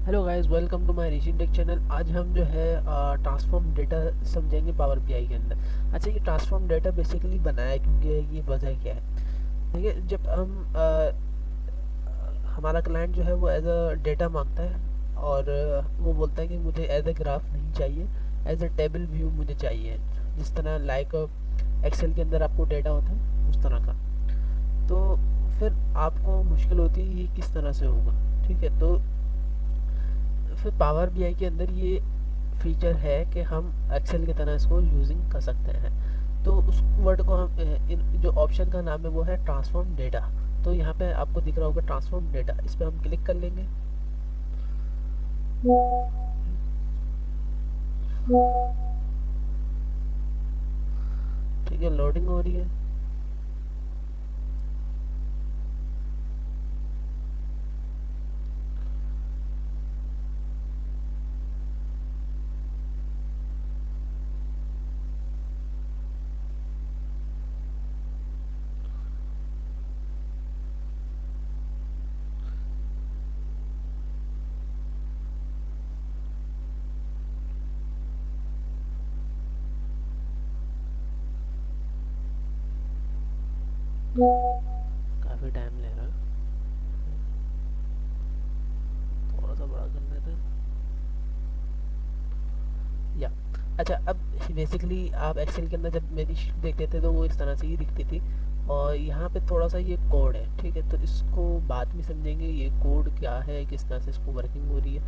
Hello guys, welcome to my Rishi tech channel. आज हम जो है ट्रांसफॉर्म डेटा समझेंगे पावर बीआई के अंदर। अच्छा, ये ट्रांसफॉर्म डेटा बेसिकली बनाया क्योंकि ये वजह क्या है। देखिए, जब हम हमारा क्लाइंट जो है वो एज अ डेटा मांगता है और वो बोलता है कि मुझे एज अ ग्राफ नहीं चाहिए, एज अ टेबल व्यू मुझे चाहिए, जिस तरह लाइक एक्सेल के अंदर आपको डेटा होता है उस तरह का। तो फिर आपको मुश्किल होती है ये किस तरह से होगा। ठीक है, तो फिर पावर बीआई के अंदर ये फीचर है कि हम एक्सेल की तरह इसको यूजिंग कर सकते हैं। तो उस वर्ड को हम जो ऑप्शन का नाम है वो है ट्रांसफॉर्म डेटा। तो यहाँ पे आपको दिख रहा होगा ट्रांसफॉर्म डेटा, इस पर हम क्लिक कर लेंगे। ठीक है, लोडिंग हो रही है। काफ़ी टाइम ले रहा है, थोड़ा सा बड़ा कर लेते हैं या। अच्छा, अब बेसिकली आप एक्सेल के अंदर जब मेरी शीट देखते थे तो वो इस तरह से ही दिखती थी। और यहाँ पे थोड़ा सा ये कोड है, ठीक है, तो इसको बाद में समझेंगे ये कोड क्या है, किस तरह से इसको वर्किंग हो रही है।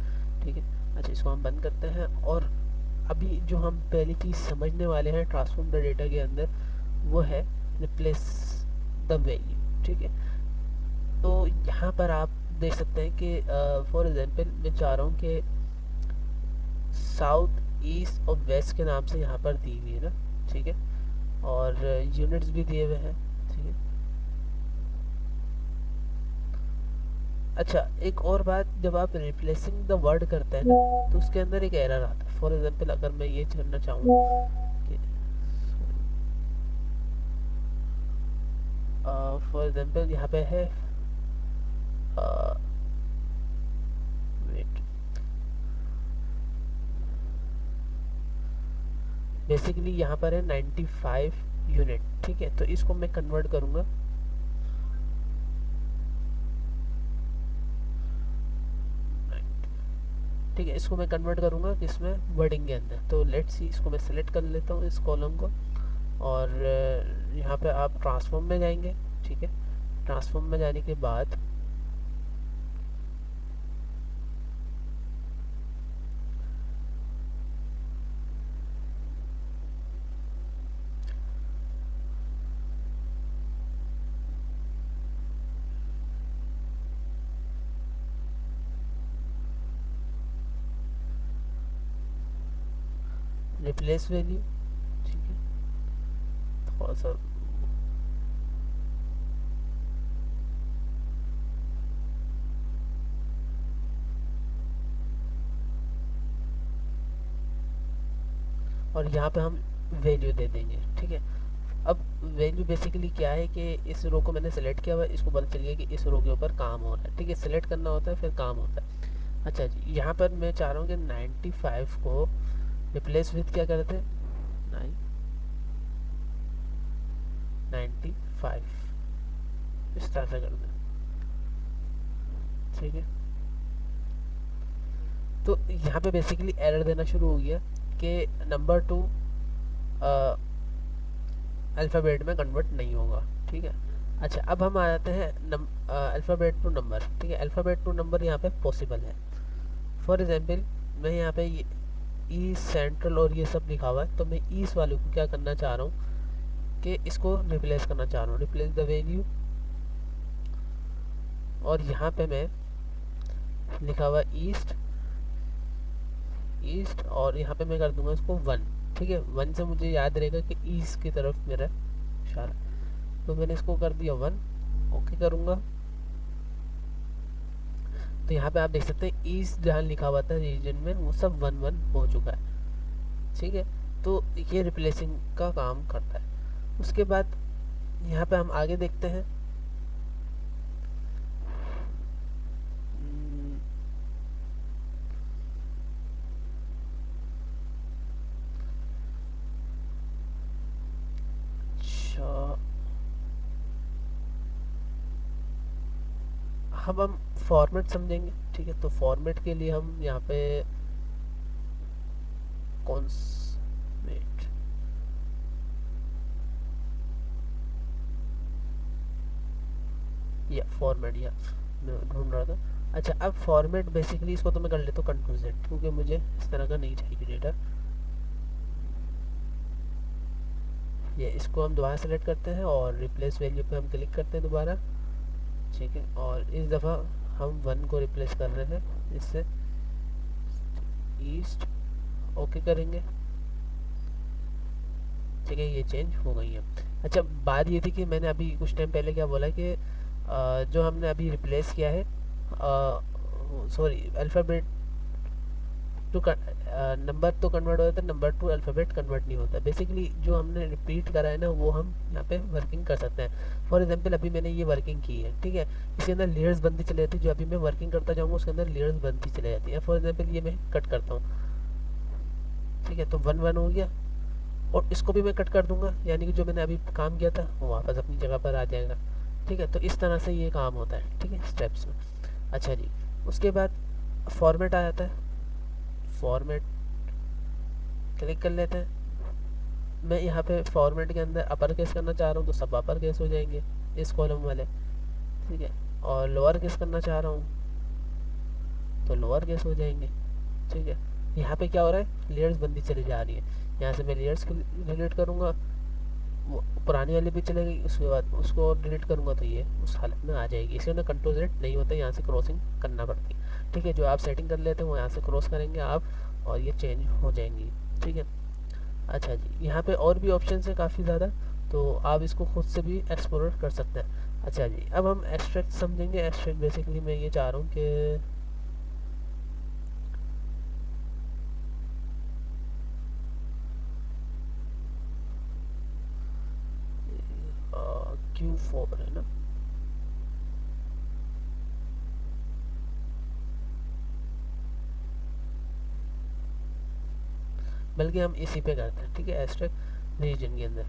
ठीक है, अच्छा, इसको हम बंद करते हैं। और अभी जो हम पहली चीज़ समझने वाले हैं ट्रांसफॉर्म द डेटा के अंदर वो है रिप्लेस द वैल्यू। ठीक है, तो यहाँ पर आप देख सकते हैं कि फॉर एग्जांपल मैं चाह रहा हूँ कि साउथ ईस्ट और वेस्ट के नाम से यहाँ पर दी हुई है ना। ठीक है, और यूनिट्स भी दिए हुए हैं। ठीक है, अच्छा, एक और बात, जब आप रिप्लेसिंग द वर्ड करते हैं ना तो उसके अंदर एक एरर आता है। फॉर एग्जांपल अगर मैं ये करना चाहूँ कि फॉर एग्जांपल यहाँ पे है वेट, बेसिकली यहाँ पर है 95 यूनिट। ठीक है, तो इसको मैं कन्वर्ट करूँगा। ठीक है, इसको मैं कन्वर्ट करूँगा किसमें, वर्डिंग के अंदर। तो लेट्स सी, इसको मैं सेलेक्ट कर लेता हूँ इस कॉलम को। और यहाँ पे आप ट्रांसफॉर्म में जाएंगे। ठीक है, ट्रांसफॉर्म में जाने के बाद रिप्लेस वैल्यू। ठीक है, थोड़ा सा और यहाँ पे हम वैल्यू दे देंगे। ठीक है, अब वैल्यू बेसिकली क्या है कि इस रो को मैंने सेलेक्ट किया हुआ है, इसको पता चल गया कि इस रो के ऊपर काम हो रहा है। ठीक है, सेलेक्ट करना होता है फिर काम होता है। अच्छा जी, यहाँ पर मैं चाह रहा हूँ कि 95 को रिप्लेस विथ क्या करते हैं, 95 इस तरह से कर दें। ठीक है, तो यहाँ पे बेसिकली एरर देना शुरू हो गया कि नंबर 2 अल्फ़ाबेट में कन्वर्ट नहीं होगा। ठीक है, अच्छा, अब हम आ जाते हैं अल्फ़ाबेट टू नंबर। ठीक है, अल्फ़ाबेट टू नंबर यहाँ पे पॉसिबल है। फॉर एग्जांपल मैं यहाँ पे ईस्ट सेंट्रल और ये सब लिखा हुआ है, तो मैं ईस्ट वाले को क्या करना चाह रहा हूँ कि इसको रिप्लेस करना चाह रहा हूँ, रिप्लेस द वैल्यू। और यहाँ पे मैं लिखा हुआ ईस्ट ईस्ट, और यहाँ पे मैं कर दूंगा इसको 1। ठीक है, 1 से मुझे याद रहेगा कि ईस्ट की तरफ मेरा इशारा, तो मैंने इसको कर दिया 1। ओके करूँगा, तो यहाँ पे आप देख सकते हैं ईस्ट जहाँ लिखा हुआ था रीजन में वो सब 1 1 हो चुका है। ठीक है, तो ये रिप्लेसिंग का काम करता है। उसके बाद यहाँ पे हम आगे देखते हैं। हम फॉर्मेट समझेंगे। ठीक है, तो फॉर्मेट के लिए हम यहाँ पे कॉन्समेट या फॉर्मेट या मैं ढूंढ रहा था। अच्छा, अब फॉर्मेट बेसिकली इसको तो मैं कर लेता हूँ कंट्रोल Z, क्योंकि मुझे इस तरह का नहीं चाहिए डेटा। ये इसको हम दोबारा सेलेक्ट करते हैं और रिप्लेस वैल्यू पे हम क्लिक करते हैं दोबारा। ठीक है, और इस दफ़ा हम 1 को रिप्लेस कर रहे हैं इससे, ईस्ट ओके करेंगे। ठीक है, ये चेंज हो गई है। अच्छा, बात ये थी कि मैंने अभी कुछ टाइम पहले क्या बोला कि जो हमने अभी रिप्लेस किया है, सॉरी, अल्फ़ाबेट टू नंबर तो कन्वर्ट हो जाता है, नंबर टू अल्फ़ाबेट कन्वर्ट नहीं होता। बेसिकली जो हमने रिपीट करा है ना, वो हम यहाँ पे वर्किंग कर सकते हैं। फॉर एग्जांपल अभी मैंने ये वर्किंग की है, ठीक है, इसके अंदर लेयर्स बनती चली जाती है। जो अभी मैं वर्किंग करता जाऊँगा उसके अंदर लेयर्स बनती चली जाती है। फॉर एग्जाम्पल ये मैं कट करता हूँ, ठीक है, तो 1 हो गया, और इसको भी मैं कट कर दूंगा, यानी कि जो मैंने अभी काम किया था वो वापस अपनी जगह पर आ जाएगा। ठीक है, तो इस तरह से ये काम होता है। ठीक है, स्टेप्स में। अच्छा जी, उसके बाद फॉर्मेट आ जाता है। फॉर्मेट क्लिक कर लेते हैं। मैं यहाँ पे फॉर्मेट के अंदर अपर केस करना चाह रहा हूँ तो सब अपर केस हो जाएंगे इस कॉलम वाले। ठीक है, और लोअर केस करना चाह रहा हूँ तो लोअर केस हो जाएंगे। ठीक है, यहाँ पे क्या हो रहा है, लेयर्स बनती चली जा रही है। यहाँ से मैं लेयर्स को डिलीट करूँगा, वो पुरानी वाली भी चलेगी, उसके बाद उसको डिलीट करूँगा तो ये उस हालत में आ जाएगी। इसके अंदर कंट्रोल Z नहीं होता, यहाँ से क्रॉसिंग करना पड़ती है। ठीक है, जो आप सेटिंग कर लेते हैं वो यहाँ से क्रॉस करेंगे आप, और ये चेंज हो जाएंगी। ठीक है, अच्छा जी, यहाँ पे और भी ऑप्शन है काफ़ी ज़्यादा, तो आप इसको खुद से भी एक्सप्लोर कर सकते हैं। अच्छा जी, अब हम एक्सट्रैक्ट समझेंगे। एक्सट्रैक्ट बेसिकली मैं ये चाह रहा हूँ कि Q4 है ना, बल्कि हम इसी पे करते हैं। ठीक है, एस्ट्रैक्ट रीजन के अंदर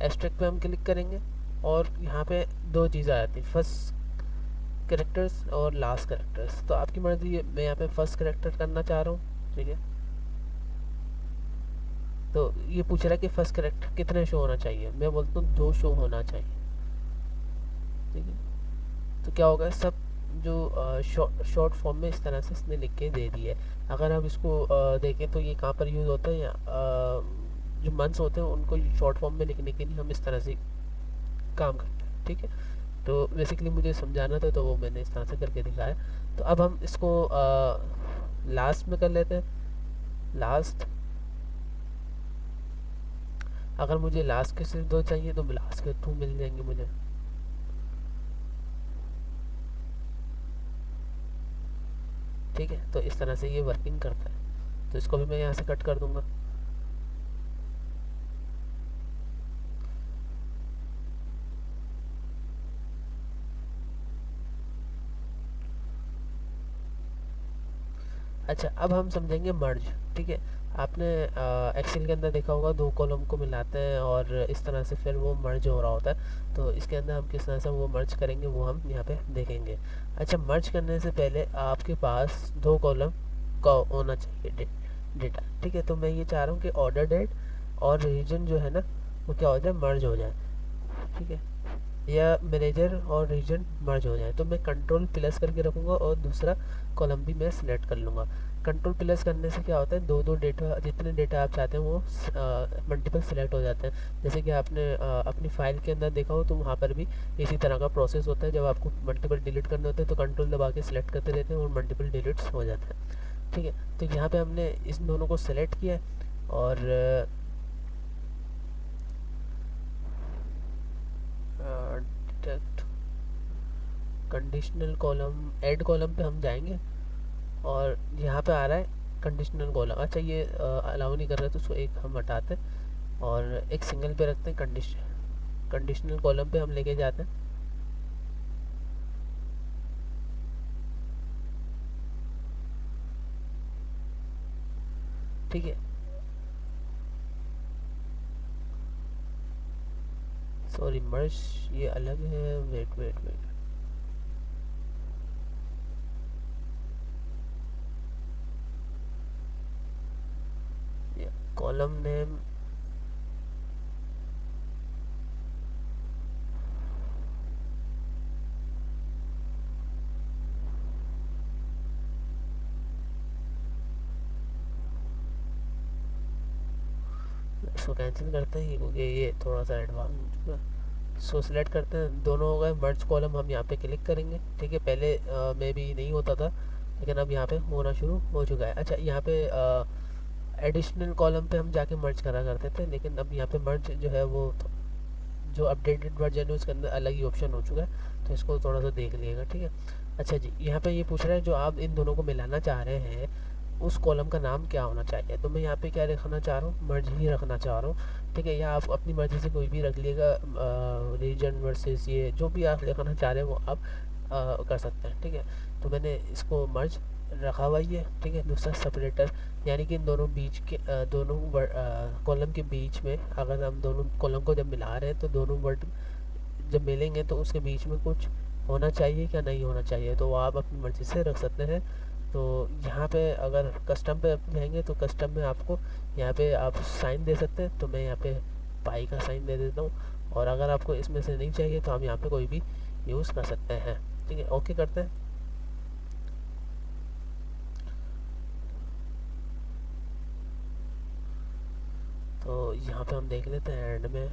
एस्ट्रैक्ट पे हम क्लिक करेंगे, और यहाँ पे दो चीज़ें आ जाती हैं, फर्स्ट करेक्टर्स और लास्ट करेक्टर्स। तो आपकी मर्जी है, मैं यहाँ पे फर्स्ट करेक्टर करना चाह रहा हूँ। ठीक है, तो ये पूछ रहा है कि फर्स्ट करेक्टर कितने शो होना चाहिए, मैं बोलता हूँ 2 शो होना चाहिए। ठीक है, तो क्या होगा, सब जो शॉर्ट फॉर्म में इस तरह से इसने लिख के दे दी है। अगर आप इसको देखें तो ये कहाँ पर यूज़ होता है, या जो मंथ्स होते हैं उनको शॉर्ट फॉर्म में लिखने के लिए हम इस तरह से काम करते हैं। ठीक है, तो बेसिकली मुझे समझाना था तो वो मैंने इस तरह से करके दिखाया। तो अब हम इसको लास्ट में कर लेते हैं। लास्ट, अगर मुझे लास्ट के सिर्फ 2 चाहिए तो लास्ट के 2 मिल जाएंगे मुझे। ठीक है, तो इस तरह से ये वर्किंग करता है। तो इसको भी मैं यहाँ से कट कर दूंगा। अच्छा, अब हम समझेंगे मर्ज। ठीक है, आपने एक्सेल के अंदर देखा होगा 2 कॉलम को मिलाते हैं और इस तरह से फिर वो मर्ज हो रहा होता है। तो इसके अंदर हम किस तरह से वो मर्ज करेंगे वो हम यहाँ पे देखेंगे। अच्छा, मर्ज करने से पहले आपके पास 2 कॉलम का होना चाहिए डेटा। ठीक है, तो मैं ये चाह रहा हूँ कि ऑर्डर डेट और रीजन जो है ना वो क्या हो जाए, मर्ज हो जाए। ठीक है, या मैनेजर और रीजन मर्ज हो जाए। तो मैं कंट्रोल प्लस करके रखूँगा और दूसरा कॉलम भी मैं सिलेक्ट कर लूँगा। कंट्रोल प्लस करने से क्या होता है, 2 डेटा, जितने डेटा आप चाहते हैं वो मल्टीपल सिलेक्ट हो जाते हैं। जैसे कि आपने अपनी फाइल के अंदर देखा हो तो वहाँ पर भी इसी तरह का प्रोसेस होता है। जब आपको मल्टीपल डिलीट करने होते हैं तो कंट्रोल दबा के सिलेक्ट करते रहते हैं और मल्टीपल डिलीट्स हो जाते हैं। ठीक है, तो यहाँ पे हमने इस दोनों को सिलेक्ट किया और detect conditional column, add column पे हम जाएंगे और यहाँ पे आ रहा है कंडीशनल कॉलम। अच्छा, ये अलाउ नहीं कर रहा है तो उसको एक हम हटाते हैं और एक सिंगल पे रखते हैं। कंडीशनल कॉलम पे हम लेके जाते हैं। ठीक है, सॉरी, मर्ज ये अलग है, wait wait wait, column name इसको कैंसिल करते हैं क्योंकि ये थोड़ा सा एडवांस हो चुका है। सो सिलेक्ट करते हैं, दोनों हो गए। मर्ज कॉलम हम यहाँ पे क्लिक करेंगे, ठीक है। पहले में भी नहीं होता था, लेकिन अब यहाँ पे होना शुरू हो चुका है। अच्छा, यहाँ पे एडिशनल कॉलम पे हम जाके मर्ज करा करते थे, लेकिन अब यहाँ पे मर्ज जो है वो जो अपडेटेड वर्जन है उसके अंदर अलग ही ऑप्शन हो चुका है, तो इसको थोड़ा सा देख लीजिएगा, ठीक है। अच्छा जी, यहाँ पे ये पूछ रहा है जो आप इन दोनों को मिलाना चाह रहे हैं उस कॉलम का नाम क्या होना चाहिए। तो मैं यहाँ पे क्या रखना चाह रहा हूँ, मर्ज ही रखना चाह रहा हूँ, ठीक है। या आप अपनी मर्जी से कोई भी रख लिएगा, रीजन वर्सेस ये जो भी आप लिखना चाह रहे हैं वो आप कर सकते हैं, ठीक है। तो मैंने इसको मर्ज रखा हुआ ही है, ठीक है। दूसरा सेपरेटर, यानी कि इन दोनों बीच के दोनों कॉलम के बीच में अगर हम दोनों कॉलम को जब मिला रहे हैं तो दोनों वर्ड जब मिलेंगे तो उसके बीच में कुछ होना चाहिए क्या नहीं होना चाहिए, तो वो आप अपनी मर्ज़ी से रख सकते हैं। तो यहाँ पे अगर कस्टम पे जाएंगे तो कस्टम में आपको यहाँ पे आप साइन दे सकते हैं, तो मैं यहाँ पे पाई का साइन दे देता हूँ। और अगर आपको इसमें से नहीं चाहिए तो हम यहाँ पे कोई भी यूज़ कर सकते हैं, ठीक है। ओके करते हैं। तो यहाँ पे हम देख लेते हैं एंड में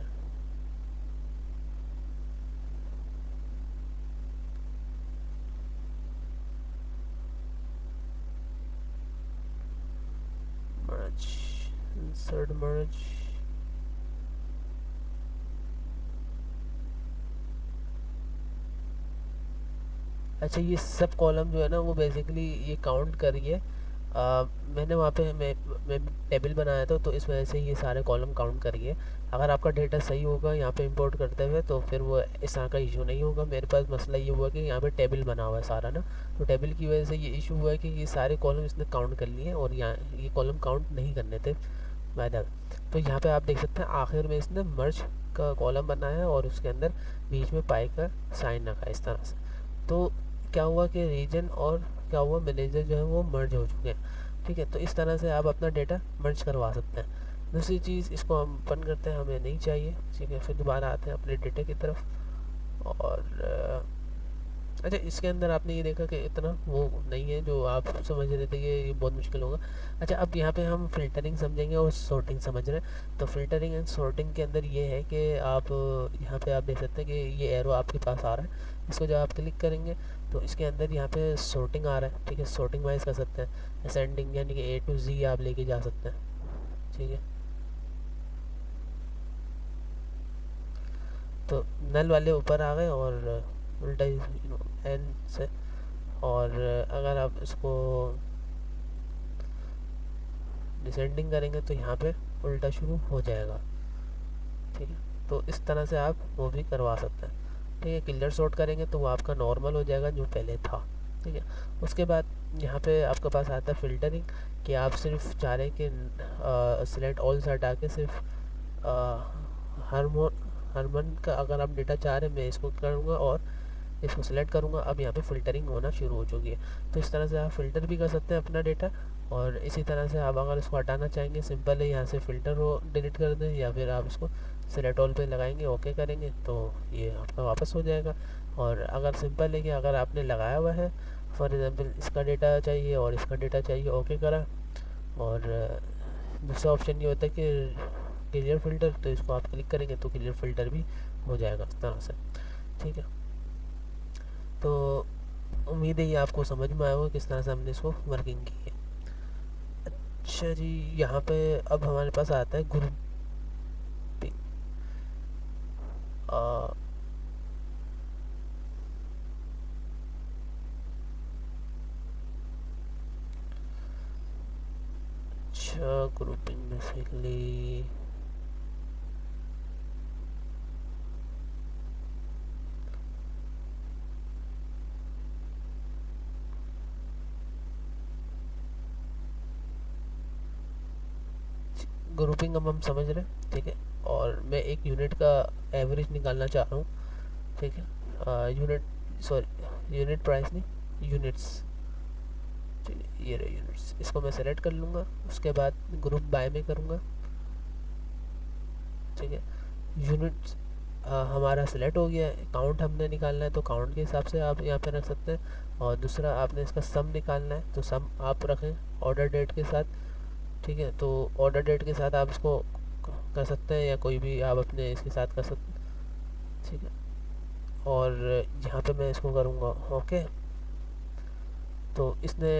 मर्ज, इंसर्ट मर्ज, अच्छा ये सब कॉलम जो है ना वो बेसिकली ये काउंट करिए। मैंने वहाँ पे मैं टेबल बनाया था, तो इस वजह से ये सारे कॉलम काउंट करिए। अगर आपका डेटा सही होगा यहाँ पे इंपोर्ट करते हुए तो फिर वो इस तरह का इशू नहीं होगा। मेरे पास मसला ये हुआ कि यहाँ पे टेबल बना हुआ है सारा ना, तो टेबल की वजह से ये इशू हुआ है कि ये सारे कॉलम इसने काउंट कर लिए और यहाँ ये कॉलम काउंट नहीं करने थे मैडम। तो यहाँ पे आप देख सकते हैं आखिर में इसने मर्ज का कॉलम बनाया है और उसके अंदर बीच में पाई का साइन रखा है इस तरह से। तो क्या हुआ कि रीजन और क्या हुआ मैनेजर जो है वो मर्ज हो चुके हैं, ठीक है। तो इस तरह से आप अपना डेटा मर्ज करवा सकते हैं। दूसरी चीज़, इसको हम बंद करते हैं, हमें नहीं चाहिए, ठीक है। फिर दोबारा आते हैं अपने डेटा की तरफ। और अच्छा, इसके अंदर आपने ये देखा कि इतना वो नहीं है जो आप समझ रहे थे कि ये बहुत मुश्किल होगा। अच्छा, अब यहाँ पे हम फ़िल्टरिंग समझेंगे और सॉर्टिंग समझ रहे हैं। तो फ़िल्टरिंग एंड सॉर्टिंग के अंदर ये है कि आप यहाँ पे आप देख सकते हैं कि ये एरो आपके पास आ रहा है। इसको जब आप क्लिक करेंगे तो इसके अंदर यहाँ पे सॉर्टिंग आ रहा है, ठीक है। सॉर्टिंग वाइज कर सकते हैं, असेंडिंग यानी कि A to Z आप लेके जा सकते हैं, ठीक है। तो नल वाले ऊपर आ गए और उल्टा एन से। और अगर आप इसको डिसेंडिंग करेंगे तो यहाँ पे उल्टा शुरू हो जाएगा, ठीक है। तो इस तरह से आप वो भी करवा सकते हैं, ठीक है। क्लियर सॉर्ट करेंगे तो वो आपका नॉर्मल हो जाएगा जो पहले था, ठीक है। उसके बाद यहाँ पे आपके पास आता है फ़िल्टरिंग, कि आप सिर्फ चाह रहे हैं कि सिलेक्ट ऑल से हटा के सिर्फ हारमोन का अगर आप डेटा चाह रहे हैं, मैं इसको करूँगा और इसको सिलेक्ट करूँगा। अब यहाँ पे फ़िल्टरिंग होना शुरू हो चुकी है। तो इस तरह से आप फ़िल्टर भी कर सकते हैं अपना डेटा। और इसी तरह से आप अगर इसको हटाना चाहेंगे, सिंपल है, यहाँ से फ़िल्टर हो डिलीट कर दें, या फिर आप इसको सिलेक्ट ऑल पे लगाएंगे, ओके करेंगे तो ये आपका वापस हो जाएगा। और अगर सिंपल है कि अगर आपने लगाया हुआ है, फॉर एग्ज़ाम्पल इसका डेटा चाहिए और इसका डेटा चाहिए, ओके करा। और दूसरा ऑप्शन ये होता है कि क्लियर फ़िल्टर, तो इसको आप क्लिक करेंगे तो क्लियर फ़िल्टर भी हो जाएगा इस तरह से, ठीक है। तो उम्मीद है ये आपको समझ में आया होगा किस तरह से हमने इसको वर्किंग की है। अच्छा जी, यहाँ पे अब हमारे पास आता है ग्रुपिंग। अच्छा, ग्रुपिंग बेसिकली ग्रुपिंग अब हम समझ रहे हैं, ठीक है। और मैं एक यूनिट का एवरेज निकालना चाह रहा हूँ, ठीक है। यूनिट प्राइस नहीं, यूनिट्स, ठीक है। ये रहे यूनिट्स, इसको मैं सेलेक्ट कर लूँगा। उसके बाद ग्रुप बाय में करूँगा, ठीक है। यूनिट्स हमारा सिलेक्ट हो गया है। काउंट हमने निकालना है तो काउंट के हिसाब से आप यहाँ पे रख सकते हैं। और दूसरा आपने इसका सम निकालना है तो सम आप रखें ऑर्डर डेट के साथ, ठीक है। तो ऑर्डर डेट के साथ आप इसको कर सकते हैं या कोई भी आप अपने इसके साथ कर सकते हैं, ठीक है। और यहाँ पे मैं इसको करूँगा ओके। तो इसने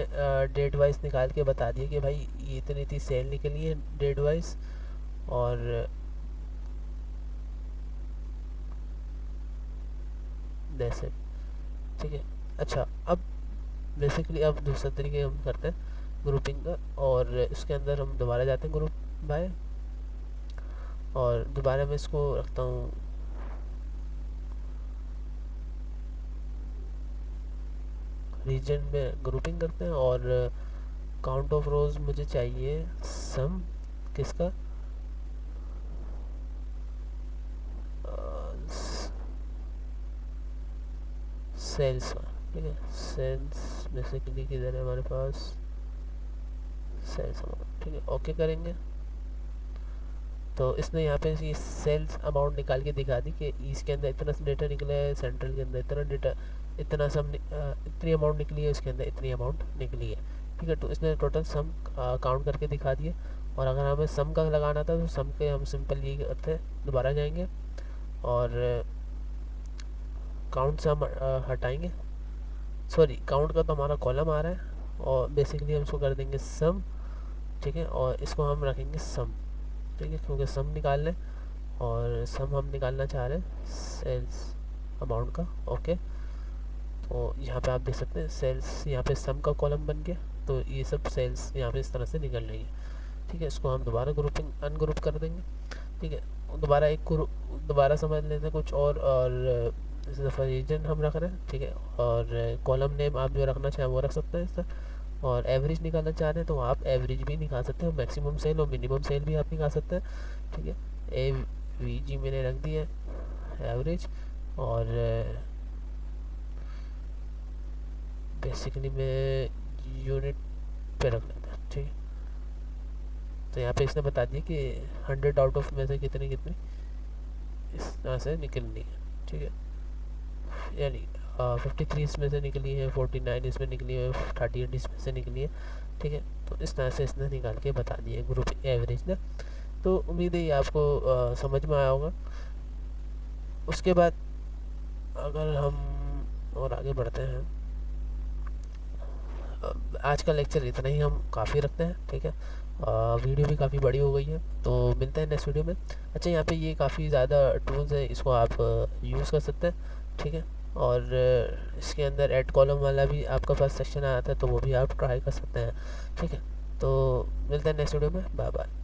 डेट वाइज निकाल के बता दिया कि भाई ये इतनी थी सेल निकली है डेट वाइज। और जैसे ठीक है। अच्छा, अब बेसिकली अब दूसरा तरीके हम करते हैं ग्रुपिंग का, और इसके अंदर हम दोबारा जाते हैं ग्रुप बाय, और दोबारा मैं इसको रखता हूँ रीजन में ग्रुपिंग करते हैं। और काउंट ऑफ रोज मुझे चाहिए सम किसका, सेल्स का, ठीक है। सेल्स बेसिकली किधर है हमारे पास, सेल्स अमाउंट, ठीक है। ओके करेंगे तो इसने यहाँ पे ये सेल्स अमाउंट निकाल के दिखा दी कि इसके अंदर इतना डेटा निकला है, सेंट्रल के अंदर इतना डेटा, इतना सम इतनी अमाउंट निकली है, इसके अंदर इतनी अमाउंट निकली है, ठीक है। तो इसने टोटल सम काउंट करके दिखा दिए। और अगर हमें सम का लगाना था तो सम के हम सिंपल ये करते हैं, दोबारा जाएंगे और काउंट से हम हटाएंगे, सॉरी काउंट का तो हमारा कॉलम आ रहा है, और बेसिकली हम इसको कर देंगे सम, ठीक है। और इसको हम रखेंगे सम, ठीक है, क्योंकि सम निकाल लें और सम हम निकालना चाह रहे हैं सेल्स अमाउंट का, ओके। तो यहाँ पे आप देख सकते हैं सेल्स, यहाँ पे सम का कॉलम बन गया, तो ये सब सेल्स यहाँ पे इस तरह से निकल रही है, ठीक है। इसको हम दोबारा ग्रुपिंग अनग्रुप कर देंगे, ठीक है। दोबारा एक ग्रुप दोबारा समझ लेते हैं कुछ और इस दफ़ा रीजन हम रख रहे हैं, ठीक है। और कॉलम नेम आप जो रखना चाहें वो रख सकते हैं इसका। और एवरेज निकालना चाह रहे हैं तो आप एवरेज भी निकाल सकते हैं, मैक्सिमम सेल और मिनिमम सेल भी आप निकाल सकते हैं, ठीक है। AVG मैंने रख दिया एवरेज, और बेसिकली मैं यूनिट पे रख लेता है, ठीक है। तो यहाँ पे इसने बता दिया कि 100 आउट ऑफ में से कितनी कितनी इस तरह से निकलनी है, ठीक है। यानी 53 इसमें से निकली है, 49 इसमें निकली है, 38 इसमें से निकली है, ठीक है। तो इस तरह से इसने निकाल के बता दिया ग्रुप एवरेज ना। तो उम्मीद है ये आपको समझ में आया होगा। उसके बाद अगर हम और आगे बढ़ते हैं, आज का लेक्चर इतना ही हम काफ़ी रखते हैं, ठीक है। वीडियो भी काफ़ी बड़ी हो गई है, तो मिलते हैं नेक्स्ट वीडियो में। अच्छा, यहाँ पे ये काफ़ी ज़्यादा टूल्स हैं, इसको आप यूज़ कर सकते हैं, ठीक है। और इसके अंदर ऐड कॉलम वाला भी आपका पास सेक्शन आता है, तो वो भी आप ट्राई कर सकते हैं, ठीक है। तो मिलते हैं नेक्स्ट वीडियो में, बाय बाय।